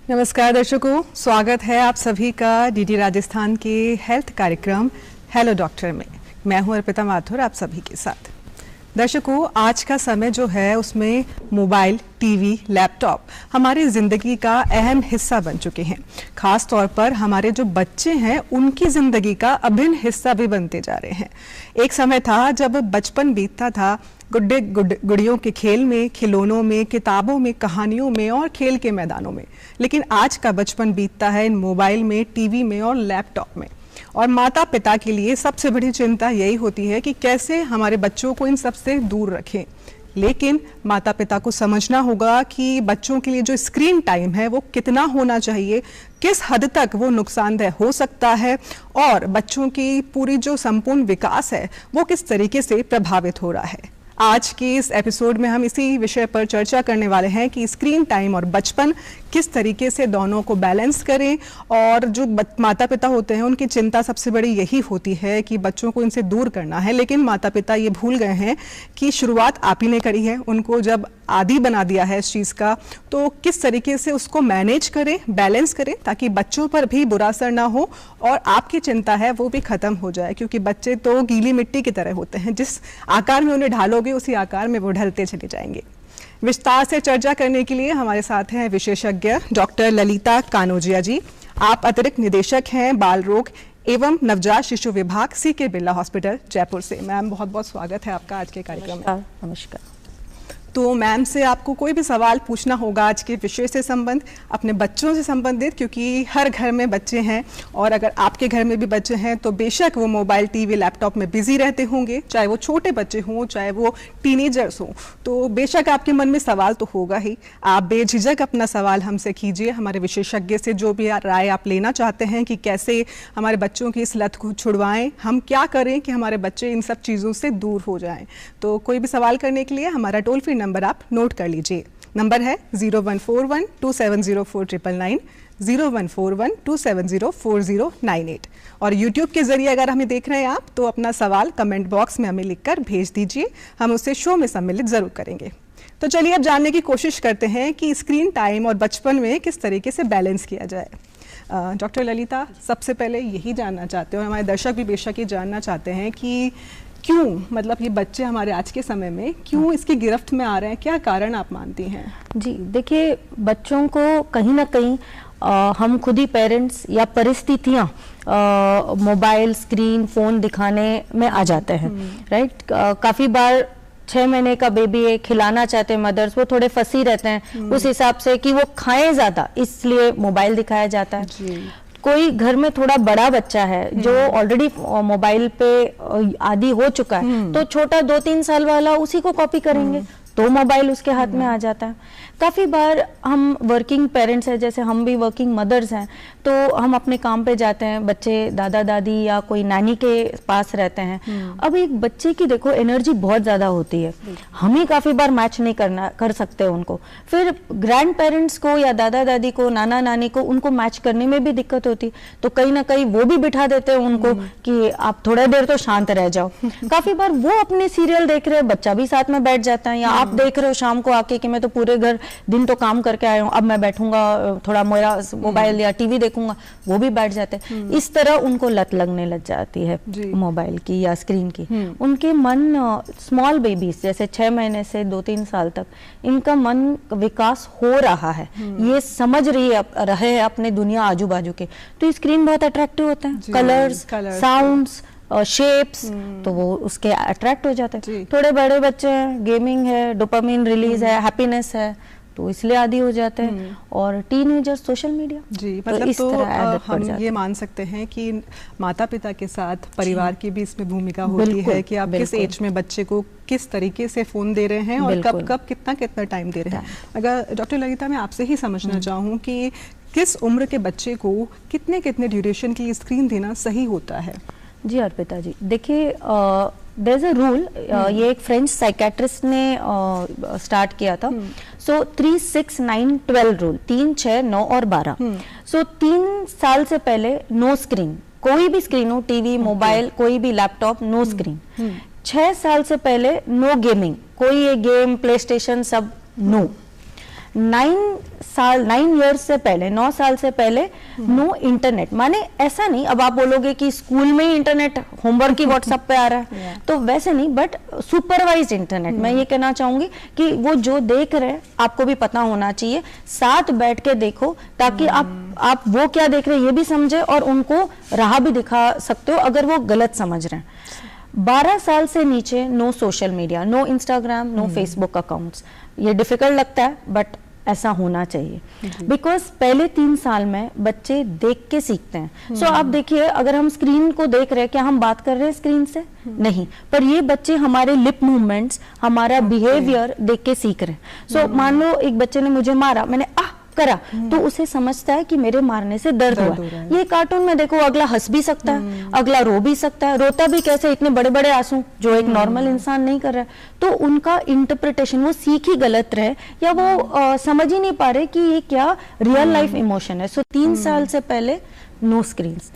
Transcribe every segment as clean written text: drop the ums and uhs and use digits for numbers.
नमस्कार दर्शकों, स्वागत है आप सभी का डीडी राजस्थान के हेल्थ कार्यक्रम हेलो डॉक्टर में। मैं हूं अर्पिता माथुर आप सभी के साथ। दर्शकों, आज का समय जो है उसमें मोबाइल, टीवी, लैपटॉप हमारी ज़िंदगी का अहम हिस्सा बन चुके हैं। खास तौर पर हमारे जो बच्चे हैं उनकी ज़िंदगी का अभिन्न हिस्सा भी बनते जा रहे हैं। एक समय था जब बचपन बीतता था गुड्डे गुड़ियों के खेल में, खिलौनों में, किताबों में, कहानियों में और खेल के मैदानों में, लेकिन आज का बचपन बीतता है इन मोबाइल में, टीवी में और लैपटॉप में। और माता पिता के लिए सबसे बड़ी चिंता यही होती है कि कैसे हमारे बच्चों को इन सब से दूर रखें। लेकिन माता पिता को समझना होगा कि बच्चों के लिए जो स्क्रीन टाइम है वो कितना होना चाहिए, किस हद तक वो नुकसानदेह हो सकता है और बच्चों की पूरी जो संपूर्ण विकास है वो किस तरीके से प्रभावित हो रहा है। आज के इस एपिसोड में हम इसी विषय पर चर्चा करने वाले हैं कि स्क्रीन टाइम और बचपन किस तरीके से दोनों को बैलेंस करें। और जो माता पिता होते हैं उनकी चिंता सबसे बड़ी यही होती है कि बच्चों को इनसे दूर करना है, लेकिन माता पिता ये भूल गए हैं कि शुरुआत आप ही ने करी है। उनको जब आदी बना दिया है इस चीज़ का, तो किस तरीके से उसको मैनेज करें, बैलेंस करें ताकि बच्चों पर भी बुरा असर ना हो और आपकी चिंता है वो भी ख़त्म हो जाए। क्योंकि बच्चे तो गीली मिट्टी की तरह होते हैं, जिस आकार में उन्हें ढालोगे उसी आकार में वो ढलते चले जाएंगे। विस्तार से चर्चा करने के लिए हमारे साथ हैं विशेषज्ञ डॉक्टर ललिता कानोजिया जी। आप अतिरिक्त निदेशक हैं बाल रोग एवं नवजात शिशु विभाग, सीके बिरला हॉस्पिटल, जयपुर से। मैम, बहुत बहुत स्वागत है आपका आज के कार्यक्रम में। नमस्कार। तो मैम से आपको कोई भी सवाल पूछना होगा आज के विषय से संबंध, अपने बच्चों से संबंधित, क्योंकि हर घर में बच्चे हैं और अगर आपके घर में भी बच्चे हैं तो बेशक वो मोबाइल, टीवी, लैपटॉप में बिजी रहते होंगे, चाहे वो छोटे बच्चे हों, चाहे वो टीनेजर्स हों। तो बेशक आपके मन में सवाल तो होगा ही। आप बेझिझक अपना सवाल हमसे कीजिए। हमारे विशेषज्ञ से जो भी राय आप लेना चाहते हैं कि कैसे हमारे बच्चों की इस लत को छुड़वाएं, हम क्या करें कि हमारे बच्चे इन सब चीज़ों से दूर हो जाएं। तो कोई भी सवाल करने के लिए हमारा टोल फ्री नंबर आप नोट कर लीजिए। नंबर है 0141270499, 0141270498। और YouTube के जरिए अगर हमें देख रहे हैं आप तो अपना सवाल कमेंट बॉक्स में हमें लिखकर भेज दीजिए, हम उसे शो में सम्मिलित जरूर करेंगे। तो चलिए अब जानने की कोशिश करते हैं कि स्क्रीन टाइम और बचपन में किस तरीके से बैलेंस किया जाए। डॉक्टर ललिता, सबसे पहले यही जानना चाहते हो, हमारे दर्शक भी बेशक ये जानना चाहते हैं कि क्यों, मतलब ये बच्चे हमारे आज के समय में क्यों इसकी गिरफ्त में आ रहे हैं, क्या कारण आप मानती हैं? जी देखिए, बच्चों को कहीं ना कहीं हम खुद ही पेरेंट्स या परिस्थितियाँ मोबाइल, स्क्रीन, फ़ोन दिखाने में आ जाते हैं, राइट। काफ़ी बार 6 महीने का बेबी है, खिलाना चाहते हैं मदर्स, वो थोड़े फंसी रहते हैं उस हिसाब से कि वो खाएं ज़्यादा, इसलिए मोबाइल दिखाया जाता है। कोई घर में थोड़ा बड़ा बच्चा है जो ऑलरेडी मोबाइल पे आदी हो चुका है, तो छोटा 2-3 साल वाला उसी को कॉपी करेंगे तो मोबाइल उसके हाथ में आ जाता है। काफ़ी बार हम वर्किंग पेरेंट्स हैं, जैसे हम भी वर्किंग मदर्स हैं, तो हम अपने काम पे जाते हैं, बच्चे दादा दादी या कोई नानी के पास रहते हैं। अब एक बच्चे की देखो एनर्जी बहुत ज़्यादा होती है, हम ही काफ़ी बार मैच नहीं कर सकते उनको, फिर ग्रैंड पेरेंट्स को या दादा दादी को, नाना नानी को, उनको मैच करने में भी दिक्कत होती। तो कहीं ना कहीं वो भी बिठा देते हैं उनको कि आप थोड़ा देर तो शांत रह जाओ। काफ़ी बार वो अपने सीरियल देख रहे हैं, बच्चा भी साथ में बैठ जाता है, या आप देख रहे हो शाम को आके कि मैं तो पूरे दिन तो काम करके आया हूँ, अब मैं बैठूंगा थोड़ा मेरा मोबाइल या टीवी देखूंगा, वो भी बैठ जाते हैं। इस तरह उनको लत लगने लग जाती है मोबाइल की या स्क्रीन की। उनके मन, स्मॉल बेबीज जैसे 6 महीने से 2-3 साल तक, इनका मन विकास हो रहा है, ये समझ रहे हैं अपने दुनिया आजू बाजू के, तो स्क्रीन बहुत अट्रैक्टिव होते हैं, कलर्स, साउंड्स, शेप्स, तो वो उसके अट्रैक्ट हो जाते हैं। थोड़े बड़े बच्चे हैं, गेमिंग है, डोपामिन रिलीज है, हैप्पीनेस है, तो इसलिए आदी हो जाते हैं। और टीनेजर सोशल मीडिया, जी मतलब तो हम ये मान सकते हैं कि माता पिता के साथ परिवार की भी इसमें भूमिका होती है कि आप किस एज में बच्चे को किस तरीके से फ़ोन दे रहे हैं और कब कब कितना टाइम दे रहे हैं। अगर डॉक्टर ललिता, मैं आपसे ही समझना चाहूँ कि किस उम्र के बच्चे को कितने ड्यूरेशन की स्क्रीन देना सही होता है? जी अर्पिता जी, देखिए देयर इज अ रूल, ये एक फ्रेंच साइकेट्रिस्ट ने स्टार्ट किया था। सो 3, 6, 9, 12 रूल, 3, 6, 9 और 12। सो 3 साल से पहले नो स्क्रीन, कोई भी स्क्रीन हो, टीवी, मोबाइल, कोई भी लैपटॉप, नो स्क्रीन। 6 साल से पहले नो गेमिंग, कोई ये गेम, प्ले स्टेशन, सब नो। 9 इयर्स से पहले, 9 साल से पहले नो इंटरनेट। माने ऐसा नहीं, अब आप बोलोगे कि स्कूल में ही इंटरनेट, होमवर्क ही व्हाट्सएप पे आ रहा है तो वैसे नहीं, बट सुपरवाइज्ड इंटरनेट। मैं ये कहना चाहूंगी कि वो जो देख रहे हैं आपको भी पता होना चाहिए, साथ बैठ के देखो ताकि आप वो क्या देख रहे हैं ये भी समझे और उनको राह भी दिखा सकते हो अगर वो गलत समझ रहे हैं। 12 साल से नीचे no social media, no Instagram, no Facebook accounts. ये डिफिकल्ट लगता है बट ऐसा होना चाहिए, बिकॉज पहले 3 साल में बच्चे देख के सीखते हैं। सो आप देखिए, अगर हम स्क्रीन को देख रहे हैं, क्या हम बात कर रहे हैं स्क्रीन से? नहीं, पर ये बच्चे हमारे लिप मूवमेंट्स, हमारा बिहेवियर देख के सीख रहे हैं। सो मान लो एक बच्चे ने मुझे मारा, मैंने करा तो उसे समझता है कि मेरे मारने से दर्द हुआ। ये कार्टून में देखो, अगला हंस भी सकता है, अगला रो भी सकता है, रोता भी कैसे, इतने बड़े बड़े आंसू जो एक नॉर्मल इंसान नहीं कर रहा है। तो उनका इंटरप्रिटेशन, वो सीख ही गलत रहे या वो समझ ही नहीं पा रहे कि ये क्या रियल लाइफ इमोशन है। सो 3 साल से पहले नो स्क्रीन्स।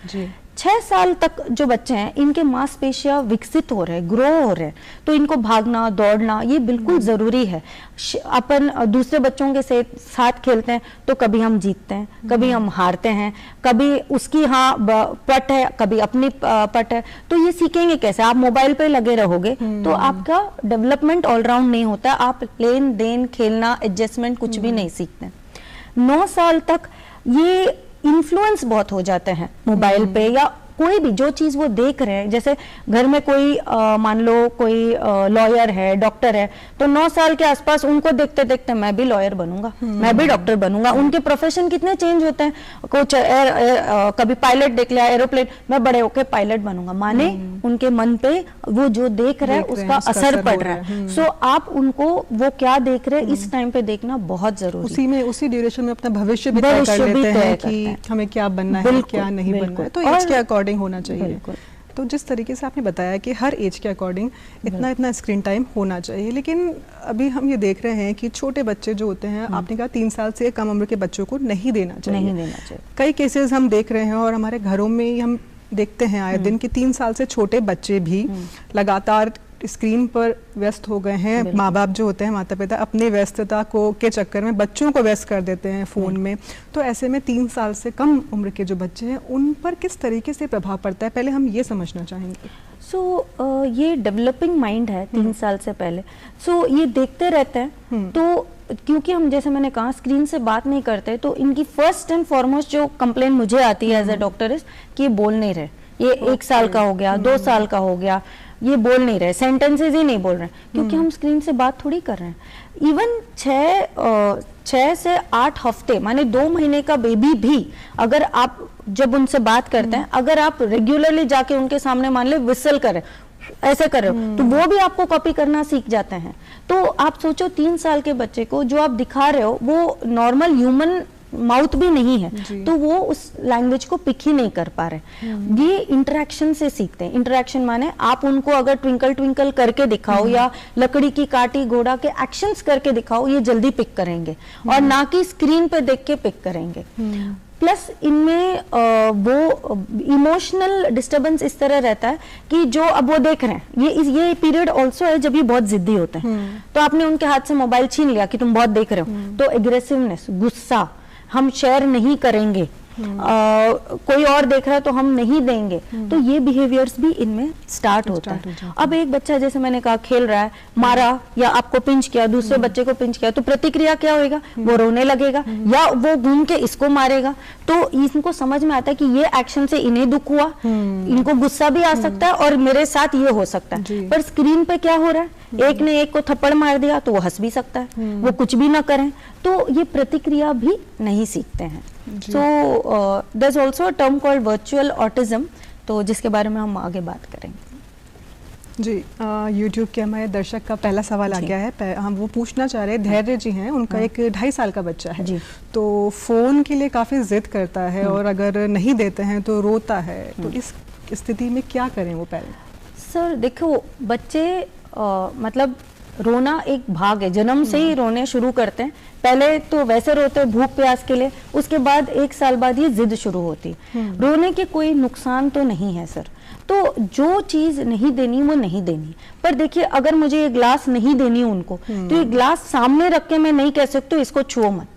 6 साल तक जो बच्चे हैं इनके मांसपेशियां विकसित हो रहे हैं, ग्रो हो रहे हैं, तो इनको भागना दौड़ना ये बिल्कुल जरूरी है। अपन दूसरे बच्चों के साथ खेलते हैं तो कभी हम जीतते हैं, कभी हम हारते हैं, कभी उसकी पट है, कभी अपनी पट है, तो ये सीखेंगे कैसे? आप मोबाइल पे लगे रहोगे तो आपका डेवलपमेंट ऑलराउंड नहीं होता, आप लेन देन, खेलना, एडजस्टमेंट कुछ भी नहीं सीखते। 9 साल तक ये इन्फ्लुएंस बहुत हो जाते हैं मोबाइल पे या कोई भी जो चीज वो देख रहे हैं। जैसे घर में कोई मान लो कोई लॉयर है, डॉक्टर है, तो 9 साल के आसपास उनको देखते देखते मैं भी लॉयर बनूंगा, मैं भी डॉक्टर बनूंगा। उनके प्रोफेशन कितने चेंज होते हैं, कुछ कभी पायलट देख लिया, एरोप्लेन, मैं बड़े होके पायलट बनूंगा। माने उनके मन पे वो जो देख रहे हैं उसका असर पड़ रहा है। सो आप उनको वो क्या देख रहे हैं इस टाइम पे देखना बहुत जरूरी है। उसी ड्यूरेशन में अपना भविष्य भी तय कर लेते हैं कि हमें क्या बनना है, क्या नहीं बनना है, तो एज के अकॉर्डिंग होना चाहिए। तो जिस तरीके से आपने बताया कि हर एज के अकॉर्डिंग इतना स्क्रीन टाइम होना चाहिए, लेकिन अभी हम ये देख रहे हैं कि छोटे बच्चे जो होते हैं, आपने कहा 3 साल से कम उम्र के बच्चों को नहीं देना चाहिए। कई केसेस हम देख रहे हैं और हमारे घरों में ही हम देखते हैं आए दिन कि 3 साल से छोटे बच्चे भी लगातार स्क्रीन पर व्यस्त हो गए हैं। माँ बाप जो होते हैं, माता पिता, अपने व्यस्तता के चक्कर में बच्चों को व्यस्त कर देते हैं फोन में। तो ऐसे में 3 साल से कम उम्र के जो बच्चे हैं उन पर किस तरीके से प्रभाव पड़ता है, पहले हम ये समझना चाहेंगे। ये डेवलपिंग माइंड है 3 साल से पहले। ये देखते रहते हैं, तो क्योंकि हम जैसे मैंने कहा स्क्रीन से बात नहीं करते, तो इनकी फर्स्ट एंड फॉरमोस्ट जो कंप्लेन मुझे आती है एज ए डॉक्टर इज कि ये बोल नहीं रहे। ये 1 साल का हो गया, 2 साल का हो गया, ये बोल नहीं रहे, सेंटेंसेस ही नहीं बोल रहे, क्योंकि हम स्क्रीन से बात थोड़ी कर रहे हैं। इवन 6 से 8 हफ्ते माने 2 महीने का बेबी भी अगर आप जब उनसे बात करते हैं, अगर आप रेगुलरली जाके उनके सामने मान ले विसल करें, ऐसे कर रहे हो, तो वो भी आपको कॉपी करना सीख जाते हैं। तो आप सोचो 3 साल के बच्चे को जो आप दिखा रहे हो वो नॉर्मल ह्यूमन माउथ भी नहीं है, तो वो उस लैंग्वेज को पिक ही नहीं कर पा रहे। ये इंटरेक्शन से सीखते हैं। इंटरेक्शन माने आप उनको अगर ट्विंकल ट्विंकल करके दिखाओ या लकड़ी की काटी घोड़ा के एक्शंस करके दिखाओ, ये जल्दी पिक करेंगे और ना कि स्क्रीन पे देख के पिक करेंगे। प्लस इनमें वो इमोशनल डिस्टर्बेंस इस तरह रहता है कि जो अब वो देख रहे हैं, ये पीरियड ऑल्सो है जब ये बहुत जिद्दी होते हैं। तो आपने उनके हाथ से मोबाइल छीन लिया कि तुम बहुत देख रहे हो, तो एग्रेसिवनेस, गुस्सा, हम शेयर नहीं करेंगे, कोई और देख रहा है तो हम नहीं देंगे, तो ये बिहेवियर्स भी इनमें स्टार्ट होता है। अब एक बच्चा जैसे मैंने कहा खेल रहा है, मारा या आपको पिंच किया, दूसरे बच्चे को पिंच किया, तो प्रतिक्रिया क्या होगा? वो रोने लगेगा या वो घूम के इसको मारेगा। तो इनको समझ में आता है कि ये एक्शन से इन्हें दुख हुआ, इनको गुस्सा भी आ सकता है और मेरे साथ ये हो सकता है। पर स्क्रीन पे क्या हो रहा है? एक ने एक को थप्पड़ मार दिया तो वो हंस भी सकता है, वो कुछ भी ना करें, तो ये प्रतिक्रिया भी नहीं सीखते हैं। So there is also a term called virtual autism, तो जिसके बारे में हम आगे बात करेंगे। जी, YouTube के हमारे दर्शक का पहला सवाल आ गया है। हम वो पूछना चाह रहे हैं, धैर्य जी हैं, उनका एक 2.5 साल का बच्चा है, तो फोन के लिए काफी जिद करता है और अगर नहीं देते हैं तो रोता है। तो इस स्थिति में क्या करें वो पेरेंट? सर देखो, बच्चे मतलब रोना एक भाग है, जन्म से ही रोने शुरू करते हैं। पहले तो वैसे रोते हैं भूख प्यास के लिए, उसके बाद 1 साल बाद ये जिद शुरू होती है। रोने के कोई नुकसान तो नहीं है सर, तो जो चीज नहीं देनी वो नहीं देनी। पर देखिए अगर मुझे ये ग्लास नहीं देनी उनको, तो ये ग्लास सामने रख के मैं नहीं कह सकती इसको छुओ मत,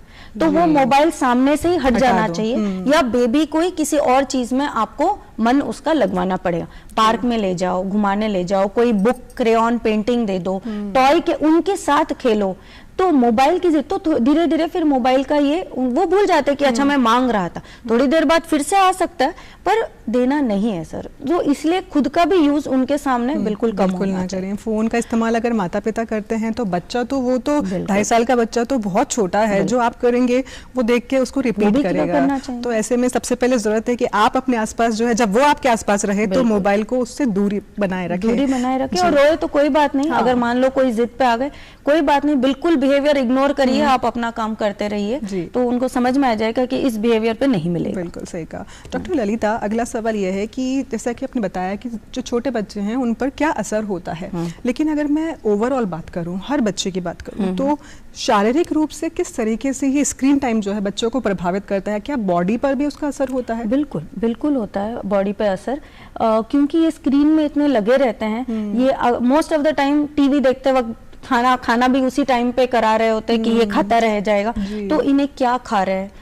तो वो मोबाइल सामने से ही हट जाना चाहिए, या बेबी को ही किसी और चीज में आपको मन उसका लगवाना पड़ेगा। पार्क में ले जाओ, घुमाने ले जाओ, कोई बुक, क्रेयॉन, पेंटिंग दे दो, टॉय के उनके साथ खेलो। तो मोबाइल की जिद तो धीरे धीरे फिर मोबाइल का ये वो भूल जाते हैं कि अच्छा मैं मांग रहा था, थोड़ी देर बाद फिर से आ सकता है, पर देना नहीं है सर। जो इसलिए खुद का भी यूज उनके सामने बिल्कुल कम होना चाहिए। फोन का इस्तेमाल अगर माता पिता करते हैं तो बच्चा तो वो तो 2.5 साल का बच्चा तो बहुत छोटा है, जो आप करेंगे वो देख के उसको रिपीट करेगा। तो ऐसे में सबसे पहले जरूरत है कि आप अपने आसपास जो है, जब वो आपके आसपास रहे तो मोबाइल को उससे दूरी बनाए रखें। और रोए तो कोई बात नहीं, अगर मान लो कोई जिद पे आ गए कोई बात नहीं, बिल्कुल बिहेवियर इग्नोर करिए, आप अपना काम करते रहिए, तो उनको समझ में आ जाएगा कि इस बिहेवियर पे नहीं मिलेगा। बिल्कुल सही कहा। डॉक्टर ललिता, अगला सवाल यह है कि जैसा कि आपने बताया कि जो छोटे बच्चे हैं उन पर क्या असर होता है, लेकिन अगर मैं ओवरऑल बात करूं, हर बच्चे की बात करूं, तो शारीरिक रूप से किस तरीके से ये स्क्रीन टाइम जो है बच्चों को प्रभावित करता है? क्या बॉडी पर भी उसका असर होता है? बिल्कुल बिल्कुल होता है बॉडी पे असर, क्योंकि ये स्क्रीन में इतने लगे रहते हैं, ये most of the time TV देखते वक्त खाना भी उसी टाइम पे करा रहे होते हैं कि ये खाता रह जाएगा, तो इन्हें क्या खा रहे हैं,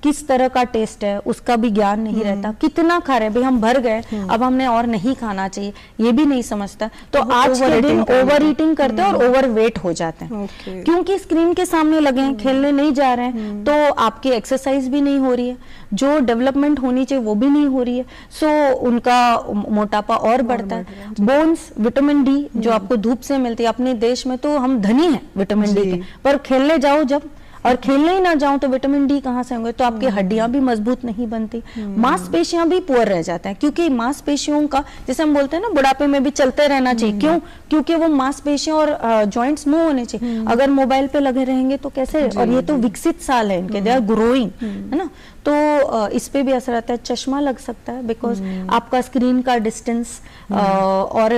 किस तरह का टेस्ट है उसका भी ज्ञान नहीं रहता, कितना खा रहे हैं, भाई हम भर गए अब हमने और नहीं खाना चाहिए, ये भी नहीं समझता। तो आज के दिन ओवर ईटिंग करते हैं और ओवर वेट हो जाते हैं, क्योंकि स्क्रीन के सामने लगे हैं, खेलने नहीं जा रहे हैं, तो आपकी एक्सरसाइज भी नहीं हो रही है, जो डेवलपमेंट होनी चाहिए वो भी नहीं हो रही है, सो उनका मोटापा और बढ़ता है। बोन्स, विटामिन डी जो आपको धूप से मिलती है, अपने देश में तो हम धनी हैं विटामिन डी के, पर खेलने जाओ जब और खेलने ही ना जाऊं तो विटामिन डी कहां से होंगे, तो आपकी हड्डियां भी मजबूत नहीं बनती, मांसपेशियां भी पुअर रह जाते हैं, क्योंकि मांसपेशियों का जैसे हम बोलते हैं ना बुढ़ापे में भी चलते रहना चाहिए, क्यों? क्योंकि वो मांसपेशियां और जॉइंट्स मूव होने चाहिए। अगर मोबाइल पे लगे रहेंगे तो कैसे, और ये तो विकसित साल है इनके, दे आर ग्रोइंग, है ना, तो इस पे भी असर आता है। चश्मा लग सकता है, बिकॉज आपका स्क्रीन का डिस्टेंस और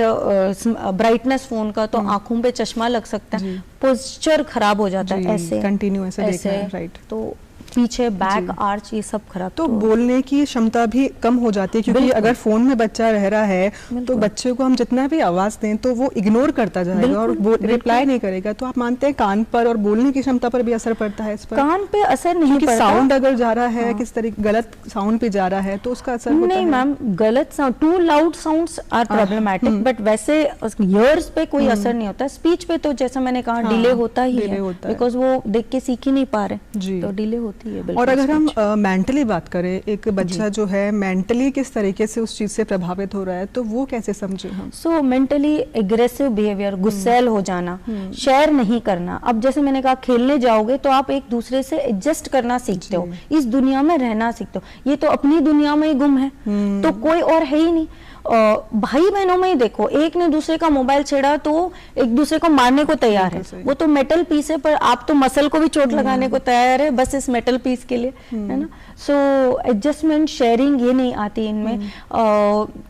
ब्राइटनेस फोन का, तो आंखों पे चश्मा लग सकता है, पोस्चर खराब हो जाता है, ऐसे कंटिन्यू ऐसे राइट, तो पीछे बैक आर्च ये सब खराब, तो बोलने की क्षमता भी कम हो जाती है, क्योंकि अगर फोन में बच्चा रह रहा है तो बच्चे को हम जितना भी आवाज दें तो वो इग्नोर करता जाएगा और रिप्लाई नहीं करेगा। तो आप मानते हैं कान पर और बोलने की क्षमता पर भी असर पड़ता है? इस पर कान पे असर नहीं पड़ता, साउंड अगर जा रहा है किस तरीके गलत साउंड पे जा रहा है तो उसका असर होता है? नहीं मैम, गलत sound, too loud sounds are problematic, but वैसे ईयर्स पे कोई असर नहीं होता। स्पीच पे तो जैसा मैंने कहा डिले होता ही है, बिकॉज वो देख के सीख ही नहीं पा रहे, तो डिले होती है। और अगर हम मेंटली बात करें, एक बच्चा जो है मेंटली किस तरीके से उस चीज से प्रभावित हो रहा है, तो वो कैसे समझे हम? सो मेंटली एग्रेसिव बिहेवियर, गुस्सैल हो जाना, शेयर नहीं करना। अब जैसे मैंने कहा खेलने जाओगे तो आप एक दूसरे से एडजस्ट करना सीखते हो, इस दुनिया में रहना सीखते हो, ये तो अपनी दुनिया में ही गुम है, तो कोई और है ही नहीं। भाई बहनों में ही देखो, एक ने दूसरे का मोबाइल छेड़ा तो एक दूसरे को मारने को तैयार है, वो तो मेटल पीस है, पर आप तो मसल को भी चोट लगाने को तैयार है बस इस मेटल पीस के लिए, है ना। सो एडजस्टमेंट, शेयरिंग ये नहीं आती इनमें।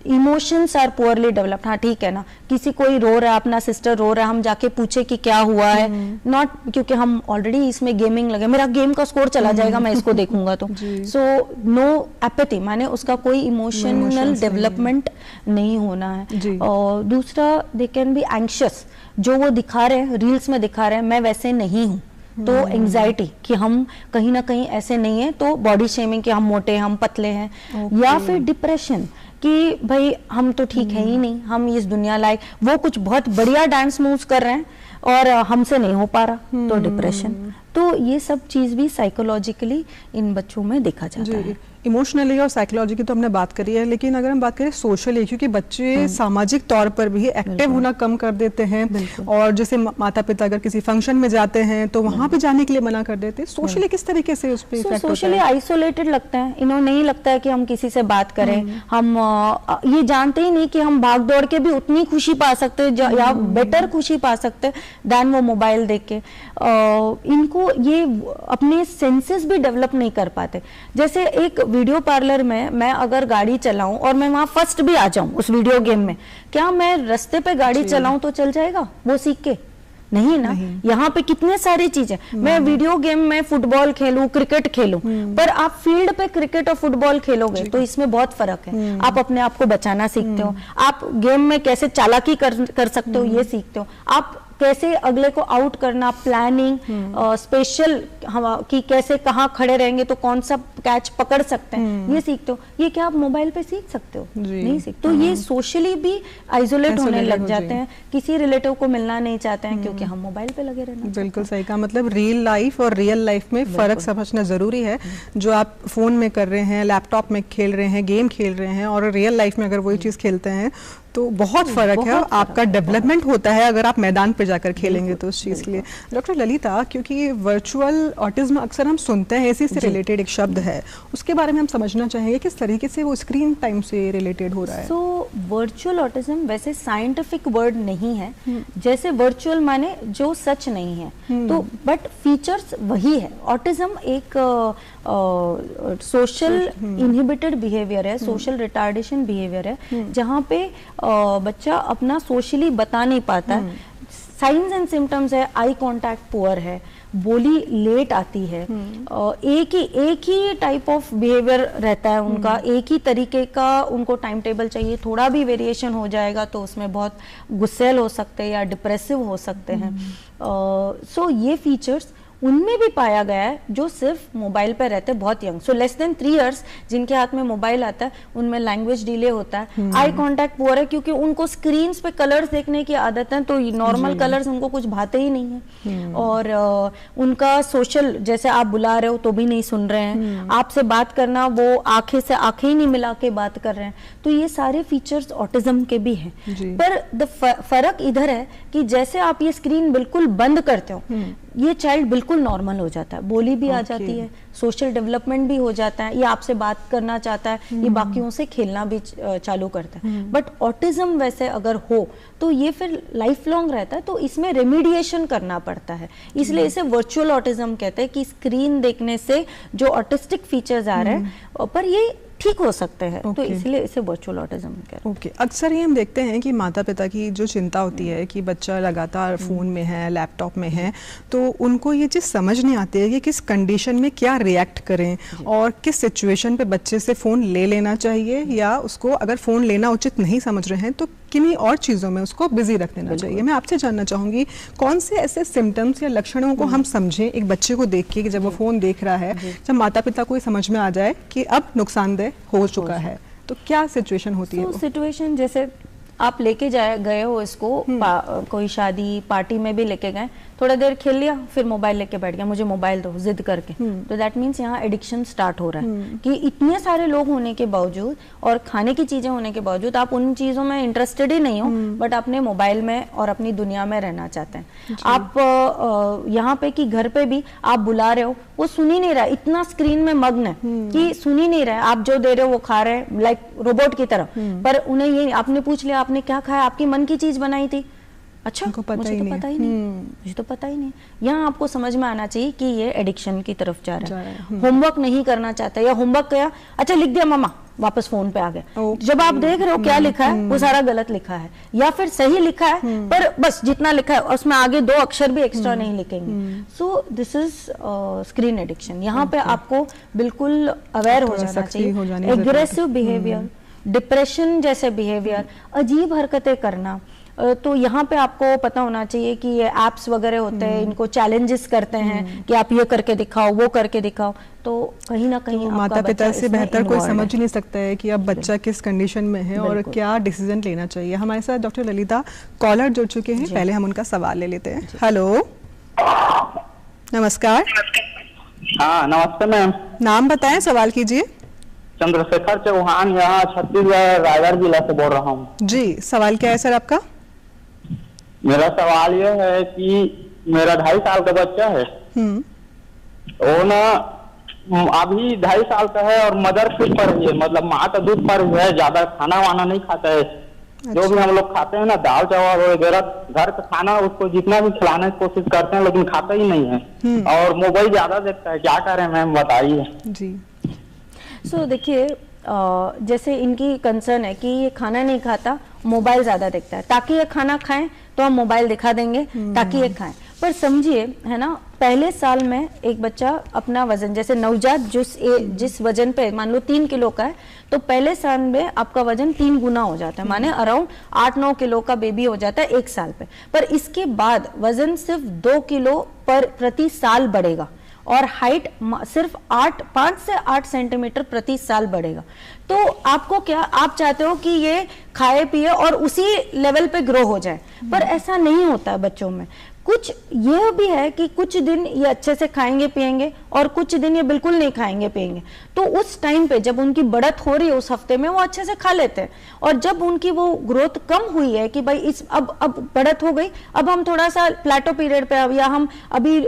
Emotions are poorly developed. हाँ ठीक है ना, किसी कोई रो रहा है, अपना सिस्टर रो रहा है, हम जाके पूछे कि क्या हुआ है, नॉट क्योंकि हम ऑलरेडी इसमें गेमिंग लगे, मेरा गेम का स्कोर चला जाएगा मैं इसको देखूंगा तो, सो नो एपैथी, माने उसका कोई इमोशनल डेवलपमेंट नहीं होना है। और दूसरा, दे कैन बी एंग्शियस, जो वो दिखा रहे हैं रील्स में दिखा रहे हैं मैं वैसे नहीं हूँ, तो एंजाइटी कि हम कहीं ना कहीं ऐसे नहीं है, तो बॉडी शेमिंग कि हम मोटे, हम पतले हैं, या फिर डिप्रेशन कि भाई हम तो ठीक है ही नहीं, हम इस दुनिया लायक, वो कुछ बहुत बढ़िया डांस मूव्स कर रहे हैं और हमसे नहीं हो पा रहा, तो डिप्रेशन। तो ये सब चीज भी साइकोलॉजिकली इन बच्चों में देखा जाता है। इमोशनली और साइकोलॉजी की तो हमने बात करी है, लेकिन अगर हम बात करें सोशली, क्योंकि बच्चे सामाजिक तौर पर भी एक्टिव होना कम कर देते हैं, और जैसे माता पिता अगर किसी फंक्शन में जाते हैं तो वहां पे जाने के लिए मना कर देते हैं, सोशली किस तरीके से उस पे इफेक्ट होता है? सोशली आइसोलेटेड लगता है, इन्हों नहीं लगता है कि हम किसी से बात करें, हम ये जानते ही नहीं कि हम भाग दौड़ के भी उतनी खुशी पा सकते हैं या बेटर खुशी पा सकते हैं दैन वो मोबाइल देख के। इनको ये अपने सेंसेस भी डेवलप नहीं कर पाते। जैसे एक वीडियो पार्लर में मैं अगर गाड़ी चलाऊं और मैं वहां फर्स्ट भी आ जाऊं उस वीडियो गेम में, क्या मैं रास्ते पे गाड़ी चलाऊं तो चल जाएगा वो सीख के? नहीं ना, यहाँ पे कितने सारी चीजें, मैं वीडियो गेम में फुटबॉल खेलूं, क्रिकेट खेलूं, पर आप फील्ड पे क्रिकेट और फुटबॉल खेलोगे तो इसमें बहुत फर्क है। आप अपने आप को बचाना सीखते हो, आप गेम में कैसे चालाकी कर सकते हो ये सीखते हो, आप कैसे अगले को आउट करना, प्लानिंग, स्पेशल कि कैसे कहाँ खड़े रहेंगे तो कौन सा कैच पकड़ सकते हैं, ये सीखते हो। ये क्या आप मोबाइल पे सीख सकते हो? नहीं सीख। तो ये सोशली भी आइसोलेट होने लग जाते हैं, किसी रिलेटिव को मिलना नहीं चाहते हैं क्योंकि हम मोबाइल पे लगे रहना। बिल्कुल सही कहा, मतलब रियल लाइफ और रियल लाइफ में फर्क समझना जरूरी है। जो आप फोन में कर रहे हैं, लैपटॉप में खेल रहे हैं, गेम खेल रहे हैं, और रियल लाइफ में अगर वही चीज खेलते हैं तो बहुत फर्क है। आपका डेवलपमेंट होता है अगर आप मैदान पे जाकर खेलेंगे तो उस चीज़ के लिए। डॉक्टर ललिता, क्योंकि वर्चुअल ऑटिज्म अक्सर हम सुनते हैं, इसी से रिलेटेड एक शब्द है, उसके बारे में हम समझना चाहेंगे किस तरीके से वो स्क्रीन टाइम से रिलेटेड हो रहा है। सो वर्चुअल ऑटिज्म वैसे साइंटिफिक वर्ड नहीं है, जैसे वर्चुअल माने जो सच नहीं है, तो बट फीचर्स वही है। ऑटिज्म एक सोशल इनहिबिटेड बिहेवियर है, सोशल रिटार्डेशन बिहेवियर है, जहाँ पे बच्चा अपना सोशली बता नहीं पाता है। साइंस एंड सिम्टम्स है, आई कांटेक्ट पुअर है, बोली लेट आती है, एक ही टाइप ऑफ बिहेवियर रहता है उनका, एक ही तरीके का उनको टाइम टेबल चाहिए। थोड़ा भी वेरिएशन हो जाएगा तो उसमें बहुत गुस्सैल हो सकते हैं या डिप्रेसिव हो सकते हैं। सो ये फीचर्स उनमें भी पाया गया है जो सिर्फ मोबाइल पे रहते हैं, बहुत young, so less than 3 years जिनके हाथ में मोबाइल आता है, उनमें लैंग्वेज डिले होता है, आई कांटेक्ट पुअर है क्योंकि उनको स्क्रीन्स पे कलर्स देखने की आदत है, तो नॉर्मल कलर्स उनको कुछ भाते ही नहीं है। और उनका सोशल, जैसे आप बुला रहे हो तो भी नहीं सुन रहे हैं, आपसे बात करना वो आंखें से आंखें ही नहीं मिला के बात कर रहे हैं। तो ये सारे फीचर्स ऑटिज्म के भी हैं, पर फर्क इधर है कि जैसे आप ये स्क्रीन बिल्कुल बंद करते हो, ये चाइल्ड बिल्कुल नॉर्मल हो जाता है, बोली भी आ जाती है, सोशल डेवलपमेंट भी हो जाता है, ये आपसे बात करना चाहता है, ये बाकियों से खेलना भी चालू करता है। बट ऑटिज्म वैसे अगर हो तो ये फिर लाइफ लॉन्ग रहता है, तो इसमें रेमिडिएशन करना पड़ता है, इसलिए इसे वर्चुअल ऑटिज्म कहते हैं कि स्क्रीन देखने से जो ऑटिस्टिक फीचर्स आ रहे हैं पर ये ठीक हो सकते हैं, तो इसलिए इसे वर्चुअल ऑटिज्म कहते हैं। अक्सर ही हम देखते हैं कि माता पिता की जो चिंता होती है कि बच्चा लगातार फ़ोन में है, लैपटॉप में है, तो उनको ये चीज़ समझ नहीं आती है कि किस कंडीशन में क्या रिएक्ट करें और किस सिचुएशन पे बच्चे से फ़ोन ले लेना चाहिए, या उसको अगर फ़ोन लेना उचित नहीं समझ रहे हैं तो किन्हीं और चीज़ों में उसको बिजी रख देना चाहिए। मैं आपसे जानना चाहूँगी कौन से ऐसे सिम्टम्स या लक्षणों को हम समझें एक बच्चे को देख के कि जब वो फ़ोन देख रहा है, जब माता पिता को समझ में आ जाए कि अब नुकसानदेह हो चुका है, तो क्या सिचुएशन होती है? सिचुएशन जैसे आप लेके गए हो इसको कोई शादी पार्टी में भी लेके गए, थोड़ा देर खेल लिया, फिर मोबाइल लेके बैठ गया, मुझे मोबाइल दो जिद करके, तो दैट मीन्स यहाँ एडिक्शन स्टार्ट हो रहा है कि इतने सारे लोग होने के बावजूद और खाने की चीजें होने के बावजूद आप उन चीजों में इंटरेस्टेड ही नहीं हो, बट अपने मोबाइल में और अपनी दुनिया में रहना चाहते हैं। आप यहाँ पे कि घर पे भी आप बुला रहे हो, वो सुन ही नहीं रहा, इतना स्क्रीन में मग्न है कि सुन ही नहीं रहा, आप जो दे रहे हो वो खा रहे हैं लाइक रोबोट की तरह, पर उन्हें ये आपने पूछ लिया आपने क्या खाया, आपकी मन की चीज बनाई थी, अच्छा मुझे तो पता ही नहीं, मुझे तो पता ही नहीं। यहाँ आपको समझ में आना चाहिए कि ये एडिक्शन की तरफ जा रहा है। होमवर्क नहीं करना चाहता या होमवर्क किया, अच्छा लिख दिया मामा, वापस फोन पे आ गए, जब आप देख रहे हो क्या लिखा है वो सारा गलत लिखा है या फिर सही लिखा है पर बस जितना लिखा है उसमें आगे 2 अक्षर भी एक्स्ट्रा नहीं लिखेंगे। So this is screen addiction. यहाँ पे आपको बिल्कुल अवेयर हो जाना चाहिए। एग्रेसिव बिहेवियर, डिप्रेशन जैसे बिहेवियर, अजीब हरकतें करना, तो यहाँ पे आपको पता होना चाहिए कि ये एप्स वगैरह होते हैं, इनको चैलेंजेस करते हैं कि आप ये करके दिखाओ, वो करके दिखाओ, तो कहीं ना कहीं तो माता पिता से बेहतर कोई समझ नहीं सकता है कि अब बच्चा किस कंडीशन में है और क्या डिसीजन लेना चाहिए। हमारे साथ डॉक्टर ललिता कॉलर जुड़ चुके हैं, पहले हम उनका सवाल ले लेते हैं। हेलो, नमस्कार। हाँ नमस्ते मैम। नाम बताएं, सवाल कीजिए। चंद्रशेखर चौहान, यहाँ छत्तीसगढ़ रायगढ़ जिला से बोल रहा हूँ। जी, सवाल क्या है सर आपका? मेरा सवाल यह है कि मेरा 2.5 साल का बच्चा है, वो ना अभी 2.5 साल का है और मदर फीड पर है, मतलब माँ का दूध पर है, ज्यादा खाना वाना नहीं खाता है। जो भी हम लोग खाते हैं ना, दाल चावल वगैरह घर का खाना उसको जितना भी खिलाने की कोशिश करते हैं लेकिन खाता ही नहीं है और मोबाइल ज्यादा देखता है। क्या करें मैम, बताइए। जी, सो देखिए, जैसे इनकी कंसर्न है कि ये खाना नहीं खाता, मोबाइल ज़्यादा देखता है, ताकि ये खाना खाएं तो हम मोबाइल दिखा देंगे ताकि ये खाएं। पर समझिए, है ना, पहले साल में एक बच्चा अपना वजन, जैसे नवजात जिस वजन पे मान लो 3 किलो का है, तो पहले साल में आपका वजन 3 गुना हो जाता है, माने अराउंड 8-9 किलो का बेबी हो जाता है 1 साल पे। पर इसके बाद वजन सिर्फ 2 किलो प्रति साल बढ़ेगा और हाइट सिर्फ 5 से 8 सेंटीमीटर प्रति साल बढ़ेगा। तो आपको क्या, आप चाहते हो कि ये खाए पिए और उसी लेवल पे ग्रो हो जाए, पर ऐसा नहीं होता है बच्चों में। कुछ ये भी है कि कुछ दिन ये अच्छे से खाएंगे पिएंगे और कुछ दिन ये बिल्कुल नहीं खाएंगे पिएंगे, तो उस टाइम पे जब उनकी बढ़त हो रही है उस हफ्ते में वो अच्छे से खा लेते हैं, और जब उनकी वो ग्रोथ कम हुई है कि भाई इस अब बढ़त हो गई, अब हम थोड़ा सा प्लेटो पीरियड पे अब या हम अभी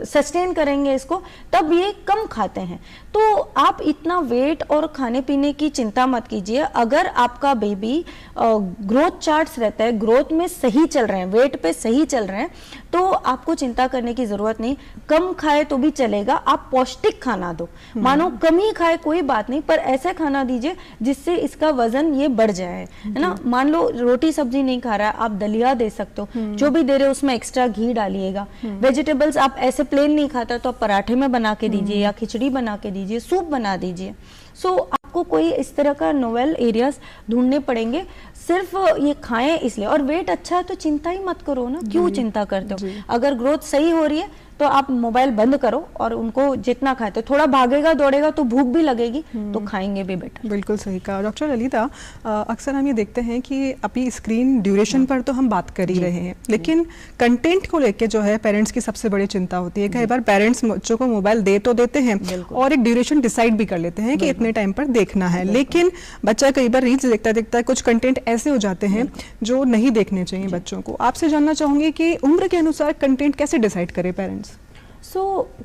सस्टेन करेंगे इसको, तब ये कम खाते हैं। तो आप इतना वेट और खाने पीने की चिंता मत कीजिए। अगर आपका बेबी ग्रोथ चार्ट्स रहता है, ग्रोथ में सही चल रहे हैं, वेट पे सही चल रहे हैं, तो आपको चिंता करने की जरूरत नहीं। कम खाए तो भी चलेगा, आप पौष्टिक खाना दो, मानो कम ही खाए कोई बात नहीं, पर ऐसे खाना दीजिए जिससे इसका वजन ये बढ़ जाए, है ना। मान लो रोटी सब्जी नहीं खा रहा है, आप दलिया दे सकते हो, जो भी दे रहे हो उसमें एक्स्ट्रा घी डालिएगा। वेजिटेबल्स आप ऐसे प्लेन नहीं खाता तो आप पराठे में बना के दीजिए या खिचड़ी बना के दीजिए, सूप बना दीजिए। सो आपको कोई इस तरह का नोवेल एरियाज ढूंढने पड़ेंगे, सिर्फ ये खाएं इसलिए। और वेट अच्छा है तो चिंता ही मत करो ना, क्यों चिंता करते हो। अगर ग्रोथ सही हो रही है तो आप मोबाइल बंद करो और उनको जितना खाए, तो थोड़ा भागेगा दौड़ेगा तो भूख भी लगेगी तो खाएंगे भी बेटर। बिल्कुल सही कहा डॉक्टर ललिता। अक्सर हम ये देखते हैं कि अभी स्क्रीन ड्यूरेशन पर तो हम बात कर ही रहे हैं, लेकिन कंटेंट को लेके जो है पेरेंट्स की सबसे बड़ी चिंता होती है। कई बार पेरेंट्स बच्चों को मोबाइल दे तो देते हैं और एक ड्यूरेशन डिसाइड भी कर लेते हैं कि इतने टाइम पर देखना है, लेकिन बच्चा कई बार रील्स देखता देखता कुछ कंटेंट ऐसे हो जाते हैं जो नहीं देखने चाहिए बच्चों को। आपसे जानना चाहूंगी कि उम्र के अनुसार कंटेंट कैसे डिसाइड करे पेरेंट्स?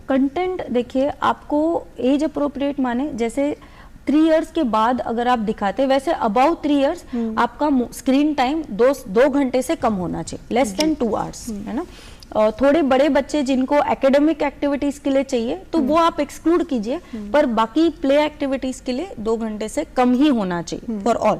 कंटेंट देखिए, आपको एज अप्रोप्रिएट माने, जैसे 3 इयर्स के बाद अगर आप दिखाते, वैसे अबाउ 3 इयर्स आपका स्क्रीन टाइम 2 घंटे से कम होना चाहिए, लेस देन 2 आवर्स, है ना। थोड़े बड़े बच्चे जिनको एकेडमिक एक्टिविटीज के लिए चाहिए तो वो आप एक्सक्लूड कीजिए, पर बाकी प्ले एक्टिविटीज के लिए 2 घंटे से कम ही होना चाहिए फॉर ऑल।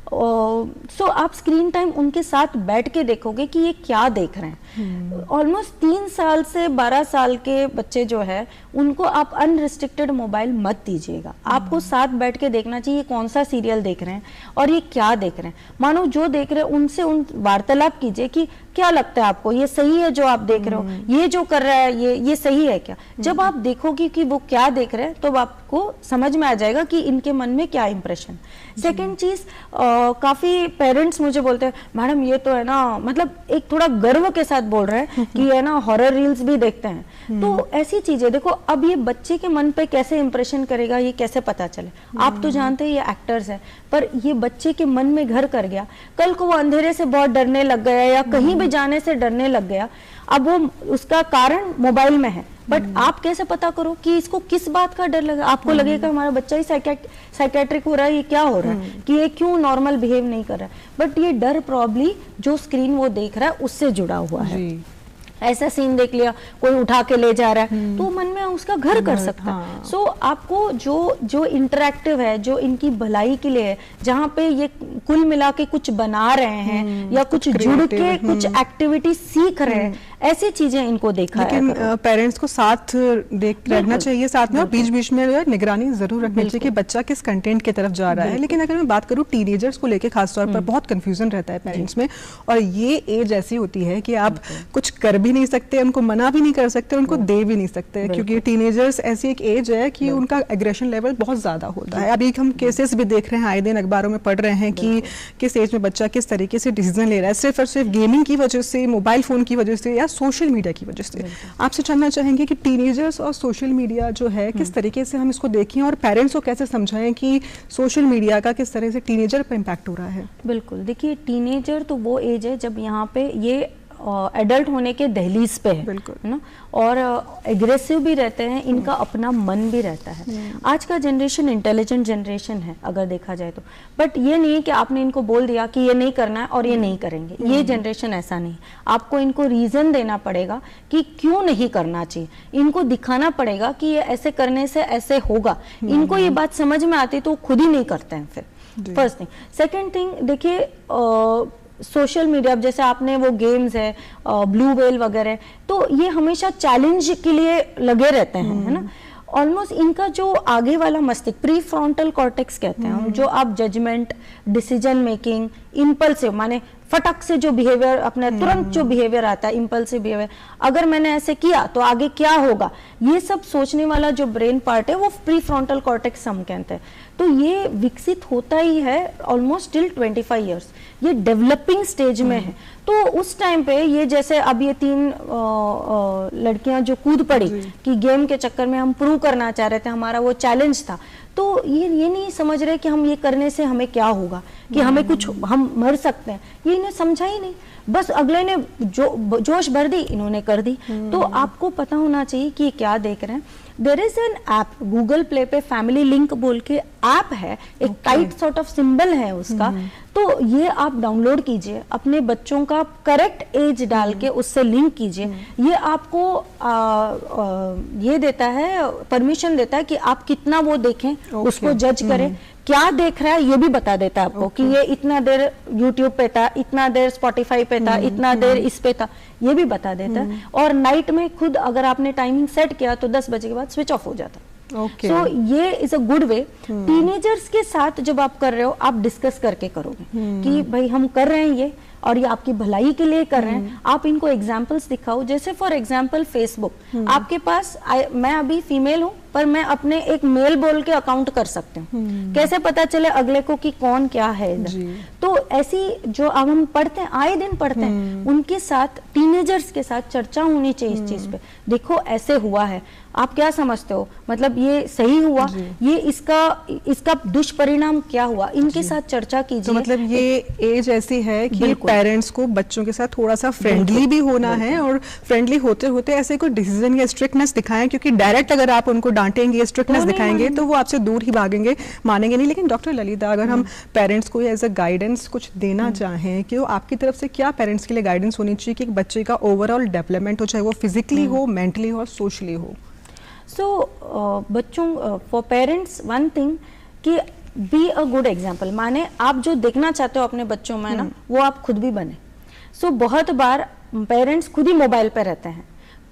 सो आप स्क्रीन टाइम उनके साथ बैठ के देखोगे कि ये क्या देख रहे हैं। ऑलमोस्ट 3 साल से 12 साल के बच्चे जो है उनको आप अनरिस्ट्रिक्टेड मोबाइल मत दीजिएगा। आपको साथ बैठ के देखना चाहिए कौन सा सीरियल देख रहे हैं और ये क्या देख रहे हैं। मानो जो देख रहे हैं उनसे वार्तालाप कीजिए कि क्या लगता है आपको, ये सही है जो आप देख रहे हो, ये जो कर रहा है ये सही है क्या। जब आप देखोगे कि वो क्या देख रहे हैं तो आपको समझ में आ जाएगा कि इनके मन में क्या इंप्रेशन। सेकेंड चीज, काफी पेरेंट्स मुझे बोलते हैं मैडम ये तो है ना, मतलब एक थोड़ा गर्व के साथ बोल रहे हैं कि है ना हॉरर रील्स भी देखते हैं। तो ऐसी चीजें देखो, अब ये बच्चे के मन पे कैसे इंप्रेशन करेगा ये कैसे पता चले। आप तो जानते हैं ये एक्टर्स है, पर ये बच्चे के मन में घर कर गया, कल को वो अंधेरे से बहुत डरने लग गया या कहीं भी जाने से डरने लग गया, अब वो उसका कारण मोबाइल में है। बट आप कैसे पता करो कि इसको किस बात का डर लगा। आपको लगेगा हमारा बच्चा ही साइकेट्रिक हो रहा है, ये क्या हो रहा है कि ये क्यों नॉर्मल बिहेव नहीं कर रहा है, बट ये डर प्रॉब्ली जो स्क्रीन वो देख रहा है उससे जुड़ा हुआ है। ऐसा सीन देख लिया, कोई उठा के ले जा रहा है तो मन में उसका घर कर सकता है। सो आपको जो इंटरैक्टिव है, जो इनकी भलाई के लिए है, जहाँ पे ये कुल मिला के कुछ बना रहे हैं या कुछ जुड़ के कुछ एक्टिविटी सीख रहे हैं, ऐसी चीजें इनको देखा है। लेकिन पेरेंट्स को साथ रखना चाहिए साथ में, और बीच बीच में निगरानी जरूर रखनी चाहिए कि बच्चा किस कंटेंट की तरफ जा रहा है। लेकिन अगर मैं बात करूँ टीनेजर्स को लेके खासतौर पर बहुत कंफ्यूजन रहता है पेरेंट्स में, और ये एज ऐसी होती है कि आप कुछ कर भी नहीं सकते, उनको मना भी नहीं कर सकते, उनको दे भी नहीं सकते, क्योंकि टीनेजर्स ऐसी एक एज है कि उनका एग्रेशन लेवल बहुत ज्यादा होता है। अभी हम केसेस भी देख रहे हैं, आए दिन अखबारों में पढ़ रहे हैं कि किस एज में बच्चा किस तरीके से डिसीजन ले रहा है, सिर्फ और सिर्फ गेमिंग की वजह से, मोबाइल फोन की वजह से या सोशल मीडिया की वजह से। आपसे जानना चाहेंगे कि टीनेजर्स और सोशल मीडिया जो है किस तरीके से हम इसको देखें और पेरेंट्स को कैसे समझाएं कि सोशल मीडिया का किस तरह से टीनेजर पर इम्पैक्ट हो रहा है। बिल्कुल, देखिए टीनेजर तो वो एज है जब यहाँ पे ये एडल्ट होने के दहलीज पे है ना, और एग्रेसिव भी रहते हैं, इनका अपना मन भी रहता है। आज का जनरेशन इंटेलिजेंट जनरेशन है अगर देखा जाए तो, बट ये नहीं है कि आपने इनको बोल दिया कि ये नहीं करना है और ये नहीं करेंगे। ये जनरेशन ऐसा नहीं, आपको इनको रीजन देना पड़ेगा कि क्यों नहीं करना चाहिए, इनको दिखाना पड़ेगा कि ये ऐसे करने से ऐसे होगा। इनको ये बात समझ में आती तो खुद ही नहीं करते हैं फिर, फर्स्ट थिंग। सेकेंड थिंग, देखिए सोशल मीडिया, जैसे आपने वो गेम्स है ब्लू व्हेल वगैरह, तो ये हमेशा चैलेंज के लिए लगे रहते हैं, है ना। ऑलमोस्ट इनका जो आगे वाला मस्तिष्क, प्री फ्रंटल कॉर्टेक्स कहते हैं हम, जो आप जजमेंट, डिसीजन मेकिंग, इम्पल्सिव माने फटक से जो बिहेवियर अपने तुरंत जो बिहेवियर आता है, इम्पल्सिव बिहेवियर, अगर मैंने ऐसे किया तो आगे क्या होगा, ये सब सोचने वाला जो ब्रेन पार्ट है वो प्री फ्रंटल कॉर्टेक्स हम कहते हैं। तो ये विकसित होता ही है ऑलमोस्ट टिल 25 इयर्स, ये डेवलपिंग स्टेज में है। तो उस टाइम पे ये जैसे अब ये 3 लड़कियां जो कूद पड़ी कि गेम के चक्कर में हम प्रूव करना चाह रहे थे, हमारा वो चैलेंज था, तो ये नहीं समझ रहे कि हम ये करने से हमें क्या होगा, कि हमें कुछ, हम मर सकते हैं, ये इन्हें समझा ही नहीं। बस अगले ने जोश भर दी, इन्होंने कर दी। तो आपको पता होना चाहिए कि ये क्या देख रहे हैं। There is an app Google Play पे, फैमिली लिंक बोल के ऐप है, एक टाइट सॉर्ट ऑफ सिंबल है उसका, तो ये आप डाउनलोड कीजिए, अपने बच्चों का करेक्ट एज डाल के उससे लिंक कीजिए। ये आपको ये देता है, परमिशन देता है कि आप कितना वो देखें, उसको जज करें, क्या देख रहा है ये भी बता देता है आपको, कि ये इतना देर YouTube पे था, इतना देर Spotify पे था, इतना देर इस पे था, ये भी बता देता है। और नाइट में खुद अगर आपने टाइमिंग सेट किया तो 10 बजे के बाद स्विच ऑफ हो जाता है। सो ये is a good way. Teenagers के साथ जब आप कर रहे हो, आप डिस्कस करके करोगे कि भाई हम कर रहे हैं ये, और ये आपकी भलाई के लिए कर रहे हैं। आप इनको एग्जाम्पल्स दिखाओ, जैसे फॉर एग्जाम्पल फेसबुक, आपके पास मैं अभी फीमेल हूँ पर मैं अपने एक मेल बोल के अकाउंट कर सकते हूँ, कैसे पता चले अगले को कि कौन क्या है इधर। तो ऐसी जो अब हम पढ़ते हैं, आए दिन पढ़ते हैं, उनके साथ, टीनेजर्स के साथ चर्चा होनी चाहिए इस चीज पे। देखो ऐसे हुआ है, आप क्या समझते हो, मतलब ये सही हुआ, ये इसका दुष्परिणाम क्या हुआ, इनके साथ चर्चा कीजिए। तो मतलब ये एज ऐसी है कि पेरेंट्स को बच्चों के साथ थोड़ा सा फ्रेंडली भी होना है, और फ्रेंडली होते होते ऐसे कोई डिसीजन या स्ट्रिक्टनेस दिखाएं, क्योंकि डायरेक्ट अगर आप उनको डांटेंगे, स्ट्रिक्टनेस दिखाएंगे तो वो आपसे दूर ही भागेंगे, मानेंगे नहीं। लेकिन डॉक्टर ललिता, अगर हम पेरेंट्स को एज अ गाइडेंस कुछ देना चाहें, कि आपकी तरफ से क्या पेरेंट्स के लिए गाइडेंस होनी चाहिए कि एक बच्चे का ओवरऑल डेवलपमेंट हो, चाहे वो फिजिकली हो, मेंटली हो और सोशली हो। बच्चों, फॉर पेरेंट्स वन थिंग, कि बी अ गुड एग्जाम्पल, माने आप जो देखना चाहते हो अपने बच्चों में ना, वो आप खुद भी बने। बहुत बार पेरेंट्स खुद ही मोबाइल पे रहते हैं,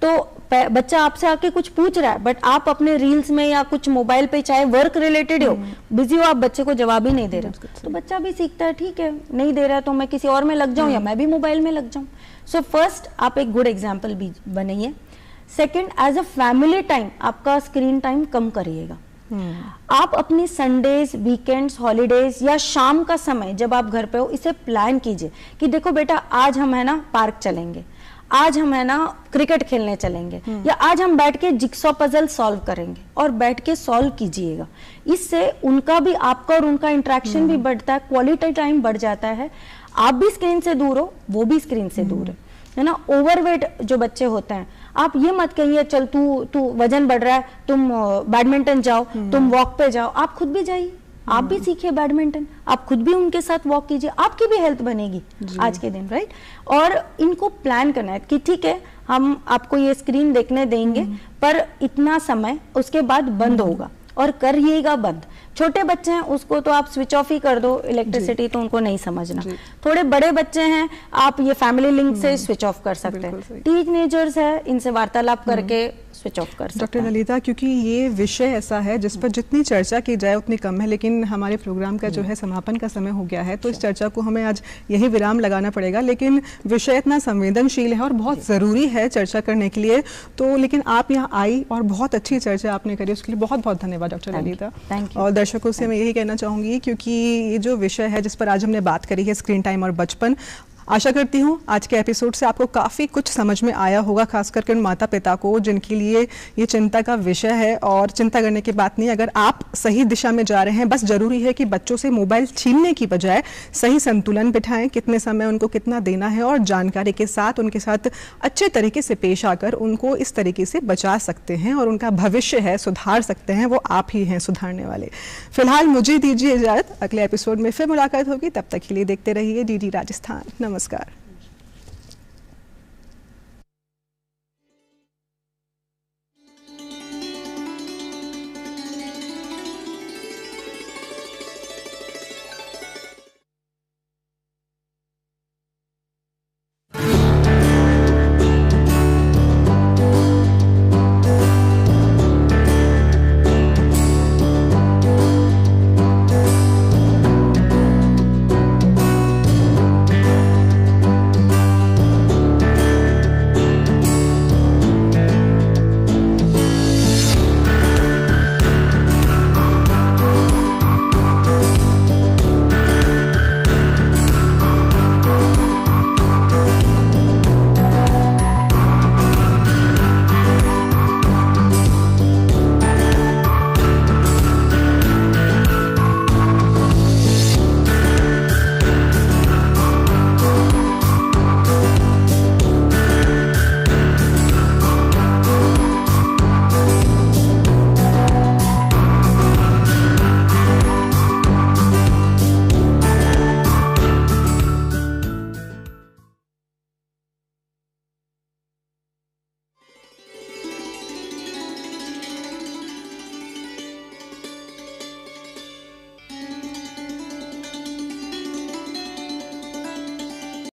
तो बच्चा आपसे आके कुछ पूछ रहा है, बट आप अपने रील्स में या कुछ मोबाइल पे, चाहे वर्क रिलेटेड हो, बिजी हो, आप बच्चे को जवाब ही नहीं दे रहे हो, तो बच्चा भी सीखता है, ठीक है नहीं दे रहा है तो मैं किसी और में लग जाऊं, या मैं भी मोबाइल में लग जाऊं। सो फर्स्ट आप एक गुड एग्जाम्पल भी बनिए। Second, as a family time आपका स्क्रीन टाइम कम करिएगा। आप अपनी संडेज, वीकेंड्स, हॉलीडेज या शाम का समय जब आप घर पे हो, इसे प्लान कीजिए कि देखो बेटा, आज हम है ना पार्क चलेंगे, आज हम है ना क्रिकेट खेलने चलेंगे, या आज हम बैठ के जिक्सॉ पजल सॉल्व करेंगे, और बैठ के सॉल्व कीजिएगा। इससे उनका भी, आपका और उनका इंटरेक्शन भी बढ़ता है, क्वालिटी टाइम बढ़ जाता है। आप भी स्क्रीन से दूर हो, वो भी स्क्रीन से दूर है ना। ओवरवेट जो बच्चे होते हैं, आप ये मत कहिए चल तू वजन बढ़ रहा है, तुम बैडमिंटन जाओ, तुम वॉक पे जाओ, आप खुद भी जाइए, आप भी सीखिए बैडमिंटन, आप खुद भी उनके साथ वॉक कीजिए, आपकी भी हेल्थ बनेगी आज के दिन, राइट। और इनको प्लान करना है कि ठीक है हम आपको ये स्क्रीन देखने देंगे, पर इतना समय, उसके बाद बंद होगा, और करिएगा बंद। छोटे बच्चे हैं उसको तो आप स्विच ऑफ ही कर दो इलेक्ट्रिसिटी, तो उनको नहीं समझना। थोड़े बड़े बच्चे हैं, आप ये फैमिली लिंक से स्विच ऑफ कर सकते हैं। टीनेजर्स है, इनसे वार्तालाप करके स्विच ऑफ कर सकते हैं। डॉक्टर ललिता, क्योंकि ये विषय ऐसा है जिस पर जितनी चर्चा की जाए उतनी कम है, लेकिन हमारे प्रोग्राम का जो है समापन का समय हो गया है, तो इस चर्चा को हमें आज यही विराम लगाना पड़ेगा। लेकिन विषय इतना संवेदनशील है और बहुत ज़रूरी है चर्चा करने के लिए, तो लेकिन आप यहाँ आई और बहुत अच्छी चर्चा आपने करी, उसके लिए बहुत बहुत धन्यवाद डॉक्टर ललिता। और दर्शकों से मैं यही कहना चाहूँगी, क्योंकि ये जो विषय है जिस पर आज हमने बात करी है, स्क्रीन टाइम और बचपन, आशा करती हूँ आज के एपिसोड से आपको काफ़ी कुछ समझ में आया होगा, खास करके उन माता पिता को जिनके लिए ये चिंता का विषय है। और चिंता करने की बात नहीं, अगर आप सही दिशा में जा रहे हैं, बस जरूरी है कि बच्चों से मोबाइल छीनने की बजाय सही संतुलन बिठाएं, कितने समय उनको कितना देना है, और जानकारी के साथ उनके साथ अच्छे तरीके से पेश आकर उनको इस तरीके से बचा सकते हैं और उनका भविष्य है सुधार सकते हैं, वो आप ही हैं सुधारने वाले। फिलहाल मुझे दीजिए इजाजत, अगले एपिसोड में फिर मुलाकात होगी, तब तक के लिए देखते रहिए डीडी राजस्थान। नमस्कार।